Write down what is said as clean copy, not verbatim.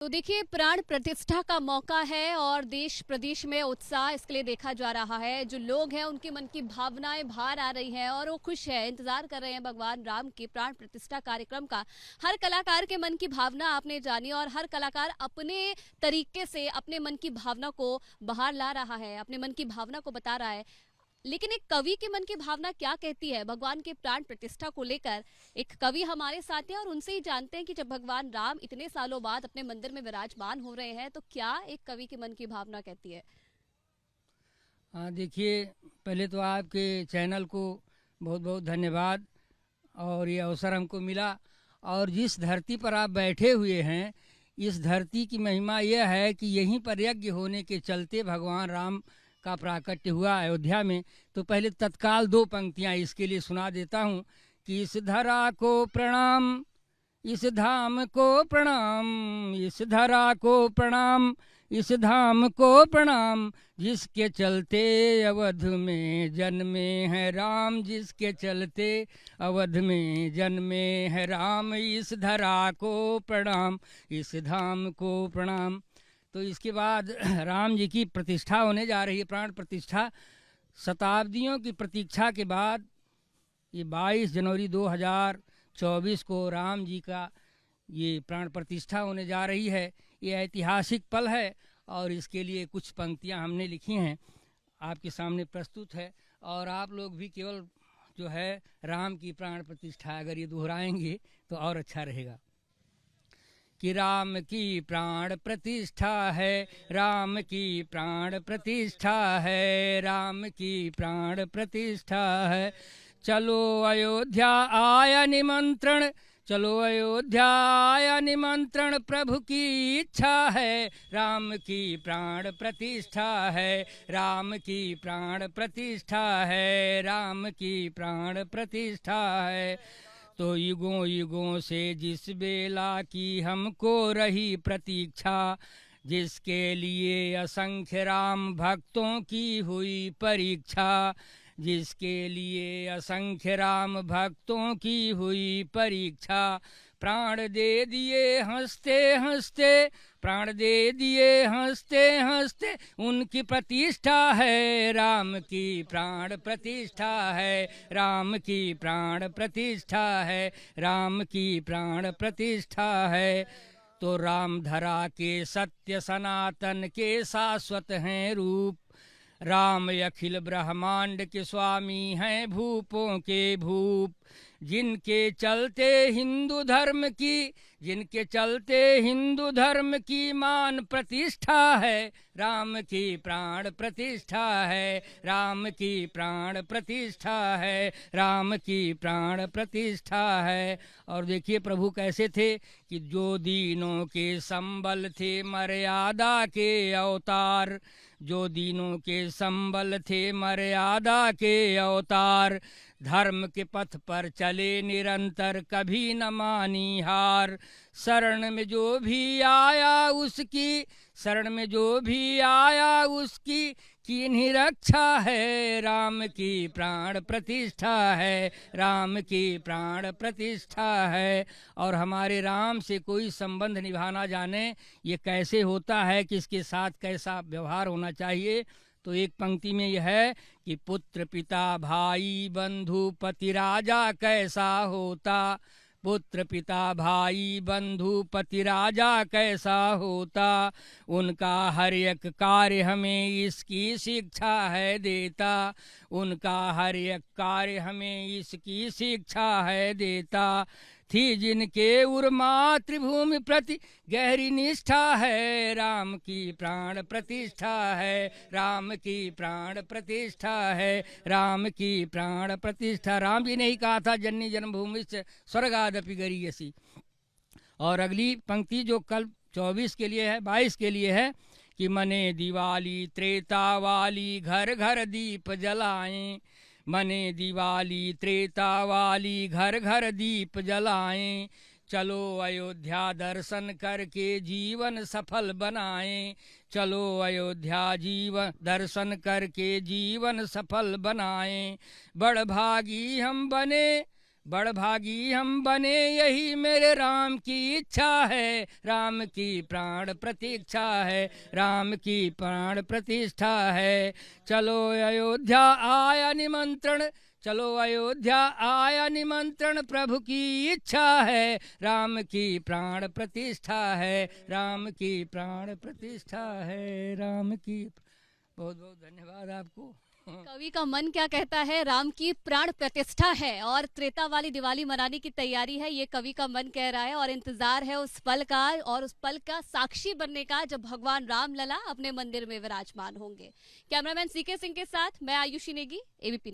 तो देखिए, प्राण प्रतिष्ठा का मौका है और देश प्रदेश में उत्साह इसके लिए देखा जा रहा है। जो लोग हैं उनके मन की भावनाएं बाहर आ रही हैं और वो खुश है, इंतजार कर रहे हैं भगवान राम के प्राण प्रतिष्ठा कार्यक्रम का। हर कलाकार के मन की भावना आपने जानी और हर कलाकार अपने तरीके से अपने मन की भावना को बाहर ला रहा है, अपने मन की भावना को बता रहा है। लेकिन एक कवि के मन की भावना क्या कहती है भगवान के प्राण प्रतिष्ठा को लेकर? एक कवि हमारे साथ हैं और उनसे ही जानते हैं कि जब भगवान राम इतने सालों बाद अपने मंदिर में विराजमान हो रहे हैं तो क्या एक कवि के मन की भावना कहती है। हाँ, देखिए, पहले तो आपके चैनल को बहुत बहुत धन्यवाद। और ये अवसर हमको मिला, और जिस धरती पर आप बैठे हुए हैं, इस धरती की महिमा यह है कि यहीं पर यज्ञ होने के चलते भगवान राम का प्राकट्य हुआ अयोध्या में। तो पहले तत्काल दो पंक्तियाँ इसके लिए सुना देता हूँ कि इस धरा को प्रणाम, इस धाम को प्रणाम, इस धरा को प्रणाम, इस धाम को प्रणाम, जिसके चलते अवध में जन्मे हैं राम, जिसके चलते अवध में जन्मे हैं राम, इस धरा को प्रणाम, इस धाम को प्रणाम। तो इसके बाद राम जी की प्रतिष्ठा होने जा रही है, प्राण प्रतिष्ठा। शताब्दियों की प्रतीक्षा के बाद ये 22 जनवरी 2024 को राम जी का ये प्राण प्रतिष्ठा होने जा रही है। ये ऐतिहासिक पल है और इसके लिए कुछ पंक्तियां हमने लिखी हैं, आपके सामने प्रस्तुत है। और आप लोग भी केवल जो है राम की प्राण प्रतिष्ठा अगर ये दोहराएंगे तो और अच्छा रहेगा कि राम की प्राण प्रतिष्ठा है, राम की प्राण प्रतिष्ठा है, राम की प्राण प्रतिष्ठा है। चलो अयोध्या आया निमंत्रण, चलो अयोध्या आया निमंत्रण, प्रभु की इच्छा है, राम की प्राण प्रतिष्ठा है, राम की प्राण प्रतिष्ठा है, राम की प्राण प्रतिष्ठा है। तो युगों युगों से जिस बेला की हमको रही प्रतीक्षा, जिसके लिए असंख्य राम भक्तों की हुई परीक्षा, जिसके लिए असंख्य राम भक्तों की हुई परीक्षा, प्राण दे दिए हंसते हंसते, प्राण दे दिए हंसते हंसते, उनकी प्रतिष्ठा है, राम की प्राण प्रतिष्ठा है, राम की प्राण प्रतिष्ठा है, राम की प्राण प्रतिष्ठा है। तो राम धरा के सत्य सनातन के शाश्वत हैं रूप, राम अखिल ब्रह्मांड के स्वामी हैं भूपों के भूप, जिनके चलते हिंदू धर्म की, जिनके चलते हिंदू धर्म की मान प्रतिष्ठा है, राम की प्राण प्रतिष्ठा है, राम की प्राण प्रतिष्ठा है, राम की प्राण प्रतिष्ठा है। और देखिए प्रभु कैसे थे कि जो दीनों के संबल थे मर्यादा के अवतार, जो दीनों के संबल थे मर्यादा के अवतार, धर्म के पथ पर चले निरंतर कभी न मानी हार, शरण में जो भी आया उसकी, शरण में जो भी आया उसकी कीन्ही रक्षा है, राम की प्राण प्रतिष्ठा है, राम की प्राण प्रतिष्ठा है। और हमारे राम से कोई संबंध निभाना जाने ये कैसे होता है, किसके साथ कैसा व्यवहार होना चाहिए। तो एक पंक्ति में यह है कि पुत्र पिता भाई बंधु पति राजा कैसा होता, पुत्र पिता भाई बंधु पति राजा कैसा होता, उनका हर एक कार्य हमें इसकी शिक्षा है देता, उनका हर एक कार्य हमें इसकी शिक्षा है देता, थी जिनके उर मातृभूमि प्रति गहरी निष्ठा है, राम की प्राण प्रतिष्ठा है, राम की प्राण प्रतिष्ठा है, राम की प्राण प्रतिष्ठा। राम जी ने ही कहा था जननी जन्मभूमि से स्वर्गादपि गरीयसी। और अगली पंक्ति जो कल 24 के लिए है, 22 के लिए है कि मने दिवाली त्रेता वाली घर घर दीप जलाएं, मने दिवाली त्रेता वाली घर घर दीप जलाएं, चलो अयोध्या दर्शन करके जीवन सफल बनाएं, चलो अयोध्या जीवन दर्शन करके जीवन सफल बनाएं, बड़ भागी हम बने, बड़ भागी हम बने यही मेरे राम की इच्छा है, राम की प्राण प्रतीक्षा है, राम की प्राण प्रतिष्ठा है। चलो अयोध्या आया निमंत्रण, चलो अयोध्या आया निमंत्रण, प्रभु की इच्छा है, राम की प्राण प्रतिष्ठा है, राम की प्राण प्रतिष्ठा है, राम की। बहुत बहुत धन्यवाद आपको। कवि का मन क्या कहता है? राम की प्राण प्रतिष्ठा है और त्रेता वाली दिवाली मनाने की तैयारी है, ये कवि का मन कह रहा है। और इंतजार है उस पल का और उस पल का साक्षी बनने का जब भगवान राम लला अपने मंदिर में विराजमान होंगे। कैमरामैन सीके सिंह के साथ मैं आयुषी नेगी, एबीपी।